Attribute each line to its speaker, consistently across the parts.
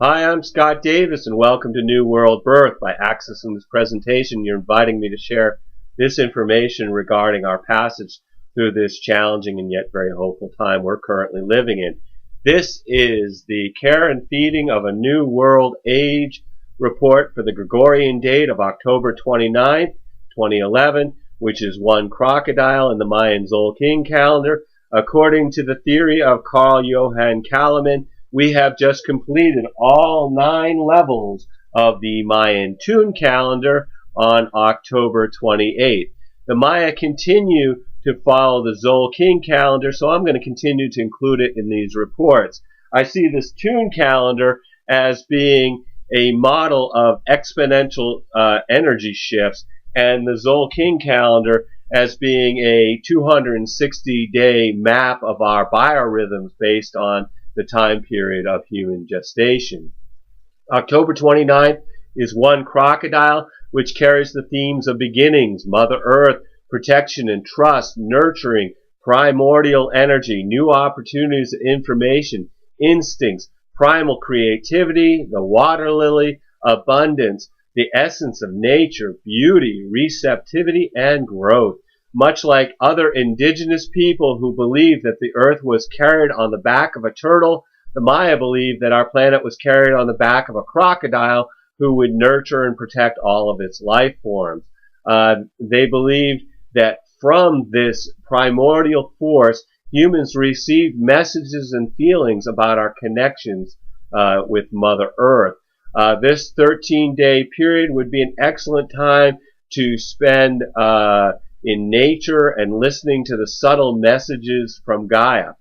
Speaker 1: Hi, I'm Scott Davis, and welcome to New World Birth. By accessing this presentation, you're inviting me to share this information regarding our passage through this challenging and yet very hopeful time we're currently living in. This is the Care and Feeding of a New World Age report for the Gregorian date of October 29th, 2011, which is One Crocodile in the Mayan Tzolkin calendar. According to the theory of Carl Johann Kalaman, we have just completed all 9 levels of the Mayan tune calendar on October 28th. The Maya continue to follow the Tzolkin calendar, so I'm going to continue to include it in these reports. I see this tune calendar as being a model of exponential energy shifts, and the Tzolkin calendar as being a 260-day map of our biorhythms based on the time period of human gestation. October 29th is One Crocodile, which carries the themes of beginnings, Mother Earth, protection and trust, nurturing, primordial energy, new opportunities, information, instincts, primal creativity, the water lily, abundance, the essence of nature, beauty, receptivity, and growth. Much like other indigenous people who believed that the earth was carried on the back of a turtle, the Maya believed that our planet was carried on the back of a crocodile who would nurture and protect all of its life forms. They believed that from this primordial force, humans received messages and feelings about our connections with Mother Earth. This 13-day period would be an excellent time to spend in nature and listening to the subtle messages from Gaia.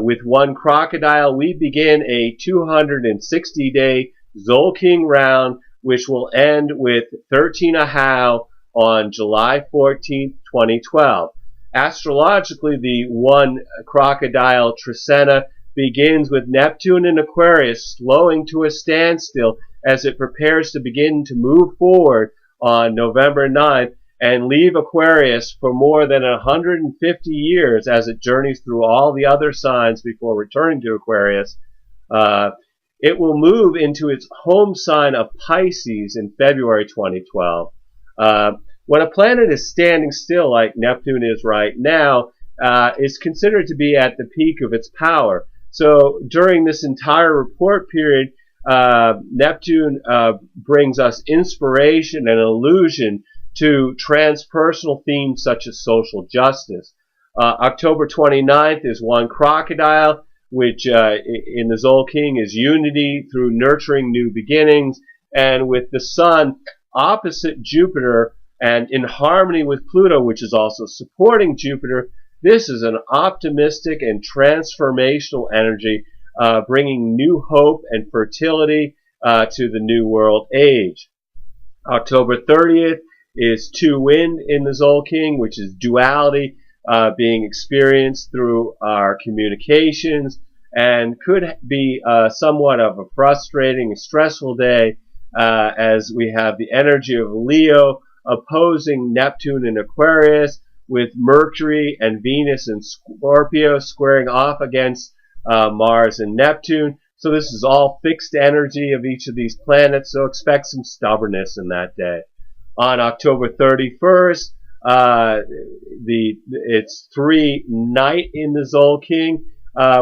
Speaker 1: With One Crocodile, we begin a 260-day Tzolkin round, which will end with 13 Ahau on July 14th, 2012. Astrologically, the One Crocodile Trecena begins with Neptune in Aquarius slowing to a standstill as it prepares to begin to move forward on November 9th and leave Aquarius for more than 150 years as it journeys through all the other signs before returning to Aquarius. It will move into its home sign of Pisces in February 2012. When a planet is standing still like Neptune is right now, it's considered to be at the peak of its power. So during this entire report period, Neptune brings us inspiration and illusion to transpersonal themes such as social justice. October 29th is One Crocodile, which in the Tzolkin is unity through nurturing new beginnings, and with the Sun opposite Jupiter and in harmony with Pluto, which is also supporting Jupiter, this is an optimistic and transformational energy, bringing new hope and fertility to the New World Age. October 30th is Two Wind in the Tzolkin, which is duality being experienced through our communications, and could be somewhat of a frustrating, stressful day as we have the energy of Leo opposing Neptune in Aquarius, with Mercury and Venus in Scorpio squaring off against Mars and Neptune. So this is all fixed energy of each of these planets, so expect some stubbornness in that day. On October 31st, it's 3 Night in the Tzolkin,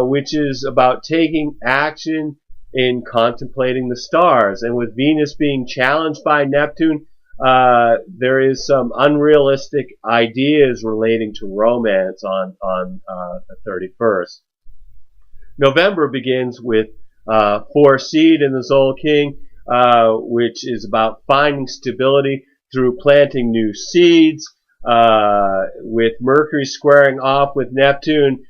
Speaker 1: which is about taking action in contemplating the stars. And with Venus being challenged by Neptune, there is some unrealistic ideas relating to romance on the 31st. November begins with 4 Seed in the Tzolkin, which is about finding stability through planting new seeds. With Mercury squaring off with Neptune,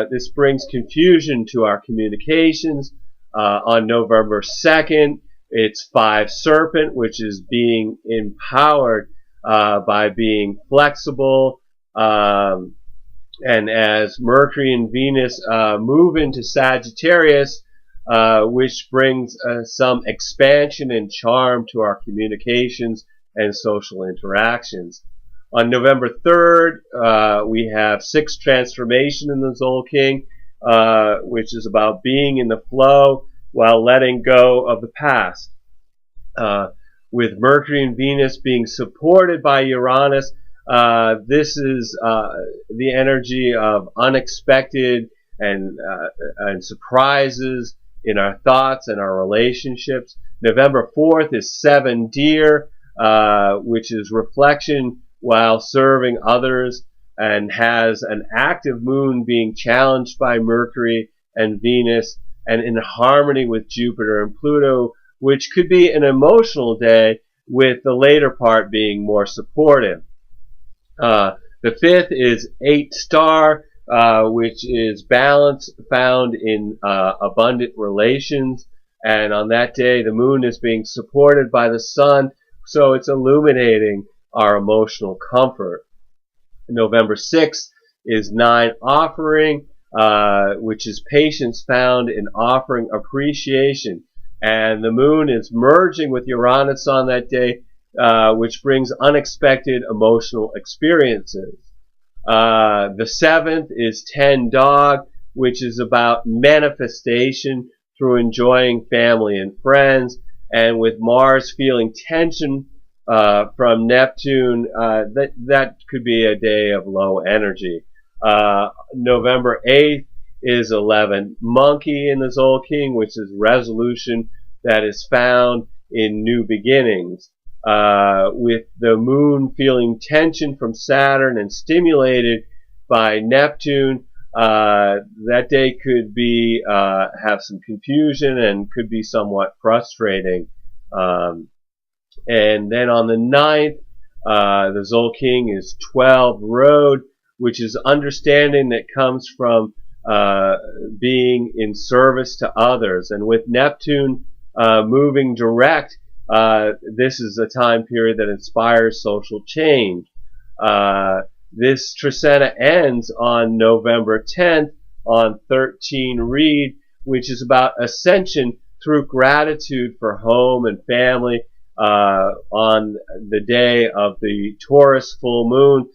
Speaker 1: this brings confusion to our communications. On November 2nd, it's 5 Serpent, which is being empowered by being flexible. And as Mercury and Venus move into Sagittarius, which brings some expansion and charm to our communications and social interactions. On November 3rd, we have 6 Transformation in the Tzolkin, which is about being in the flow while letting go of the past. With Mercury and Venus being supported by Uranus, this is the energy of unexpected and surprises in our thoughts and our relationships. November 4th is 7 Deer, which is reflection while serving others, and has an active moon being challenged by Mercury and Venus and in harmony with Jupiter and Pluto, which could be an emotional day with the later part being more supportive. The 5th is 8 Star, which is balance found in abundant relations. And on that day, the moon is being supported by the sun, so it's illuminating our emotional comfort. November 6th is 9 Offering, which is patience found in offering appreciation. And the moon is merging with Uranus on that day, which brings unexpected emotional experiences. The 7th is 10 Dog, which is about manifestation through enjoying family and friends. And with Mars feeling tension from Neptune, that could be a day of low energy. November 8th is 11 Monkey in the Tzolkin, which is resolution that is found in new beginnings. With the moon feeling tension from Saturn and stimulated by Neptune, that day could be have some confusion and could be somewhat frustrating. And then on the 9th, the Tzolkin is 12 Road, which is understanding that comes from being in service to others. And with Neptune moving direct, this is a time period that inspires social change. This Trisena ends on November 10th on 13 Reed, which is about ascension through gratitude for home and family on the day of the Taurus full moon,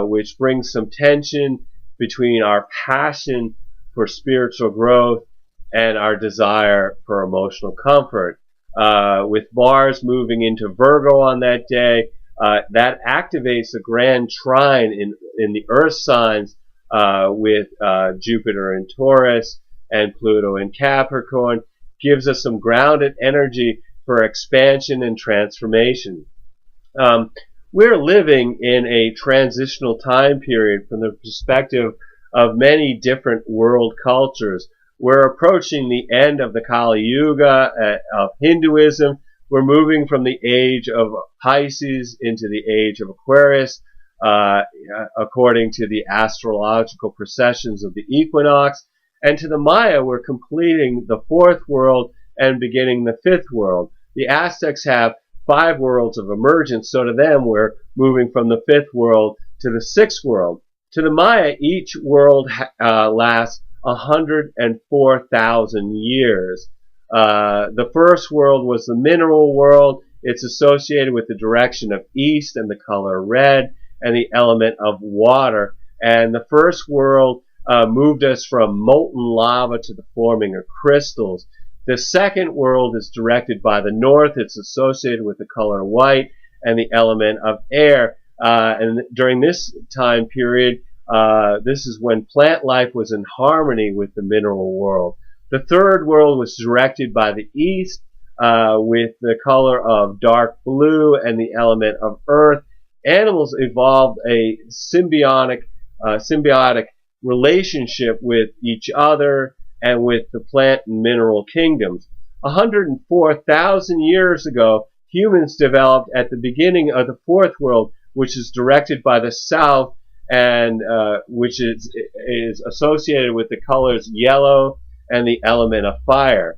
Speaker 1: which brings some tension between our passion for spiritual growth and our desire for emotional comfort. With Mars moving into Virgo on that day, that activates a grand trine in the Earth signs with Jupiter in Taurus and Pluto in Capricorn, gives us some grounded energy for expansion and transformation. We're living in a transitional time period from the perspective of many different world cultures. We're approaching the end of the Kali Yuga of Hinduism. We're moving from the age of Pisces into the age of Aquarius, according to the astrological precessions of the equinox. And to the Maya, we're completing the 4th world and beginning the 5th world. The Aztecs have 5 worlds of emergence, so to them we're moving from the 5th world to the 6th world. To the Maya, each world lasts 104,000 years. The first world was the mineral world. It's associated with the direction of east and the color red and the element of water. And the first world moved us from molten lava to the forming of crystals. The second world is directed by the north. It's associated with the color white and the element of air. And during this time period, this is when plant life was in harmony with the mineral world. The third world was directed by the east with the color of dark blue and the element of earth. Animals evolved a symbiotic relationship with each other and with the plant and mineral kingdoms. 104,000 years ago, humans developed at the beginning of the 4th world, which is directed by the south and which is associated with the colors yellow and the element of fire.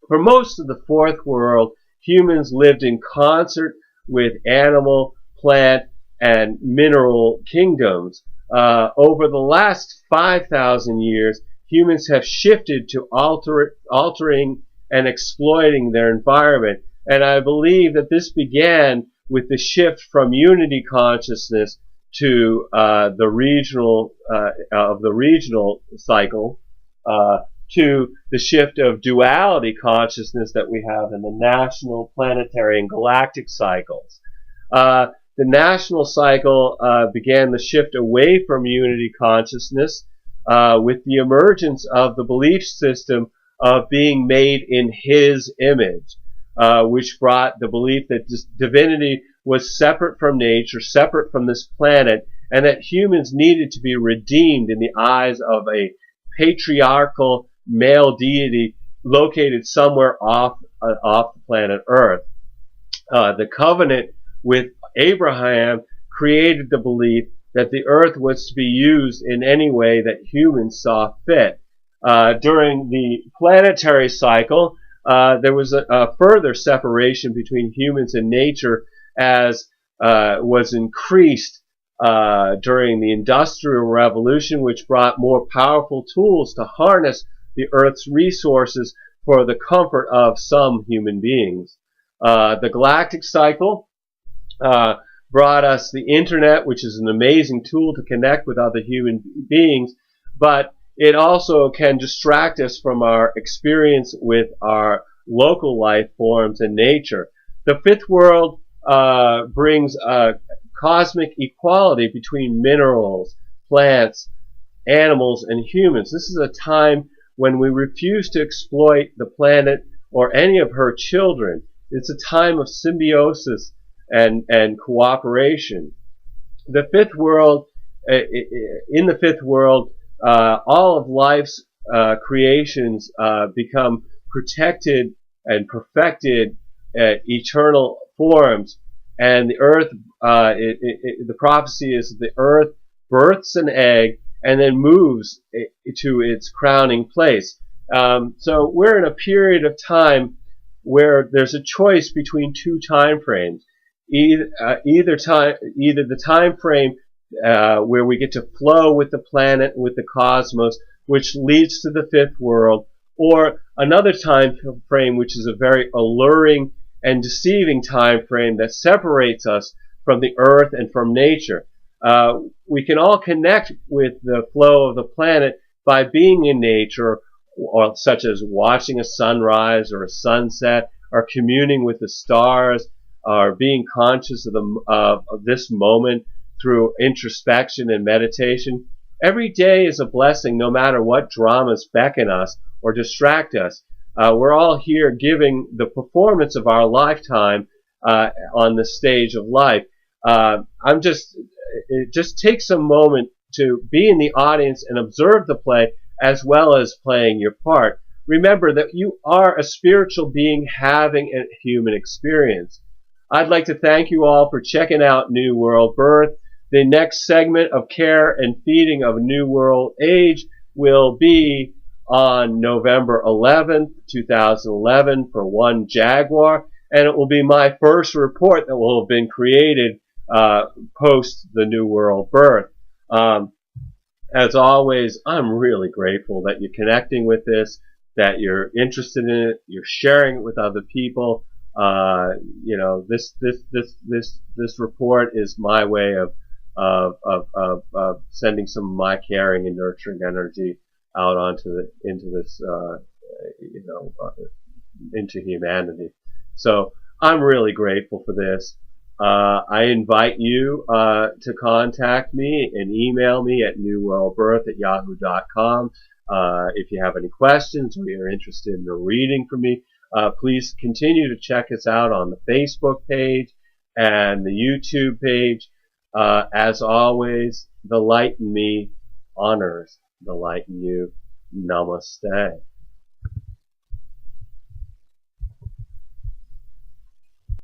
Speaker 1: For most of the 4th world, humans lived in concert with animal, plant, and mineral kingdoms. Over the last 5,000 years, humans have shifted to altering and exploiting their environment. And I believe that this began with the shift from unity consciousness to the regional cycle, to the shift of duality consciousness that we have in the national, planetary, and galactic cycles. The national cycle began the shift away from unity consciousness with the emergence of the belief system of being made in His image, which brought the belief that divinity was separate from nature, separate from this planet, and that humans needed to be redeemed in the eyes of a patriarchal male deity located somewhere off the planet Earth. The covenant with Abraham created the belief that the earth was to be used in any way that humans saw fit. During the planetary cycle, there was a further separation between humans and nature as was increased during the Industrial Revolution, which brought more powerful tools to harness the earth's resources for the comfort of some human beings. The galactic cycle brought us the internet, which is an amazing tool to connect with other human beings, but it also can distract us from our experience with our local life forms and nature. The fifth world brings cosmic equality between minerals, plants, animals, and humans. This is a time when we refuse to exploit the planet or any of her children. It's a time of symbiosis and cooperation. The fifth world, in the fifth world, all of life's creations become protected and perfected eternal forms, and the earth, the prophecy is that the earth births an egg and then moves to its crowning place. So we're in a period of time where there's a choice between two time frames. Either the time frame where we get to flow with the planet, with the cosmos, which leads to the fifth world, or another time frame which is a very alluring and deceiving time frame that separates us from the earth and from nature. We can all connect with the flow of the planet by being in nature, or such as watching a sunrise or a sunset, or communing with the stars, or being conscious of this moment through introspection and meditation. Every day is a blessing, no matter what dramas beckon us or distract us. We're all here giving the performance of our lifetime on the stage of life. Just take some moment to be in the audience and observe the play as well as playing your part. Remember that you are a spiritual being having a human experience. I'd like to thank you all for checking out New World Birth. The next segment of Care and Feeding of New World Age will be on November 11th, 2011 for One Jaguar, and it will be my first report that will have been created post the New World Birth. As always, I'm really grateful that you're connecting with this, that you're interested in it, you're sharing it with other people. This report is my way of sending some of my caring and nurturing energy out into humanity. So I'm really grateful for this. I invite you to contact me and email me at newworldbirth@yahoo.com. If you have any questions or you're interested in a reading from me, please continue to check us out on the Facebook page and the YouTube page. As always, the light in me honors the light in you. Namaste.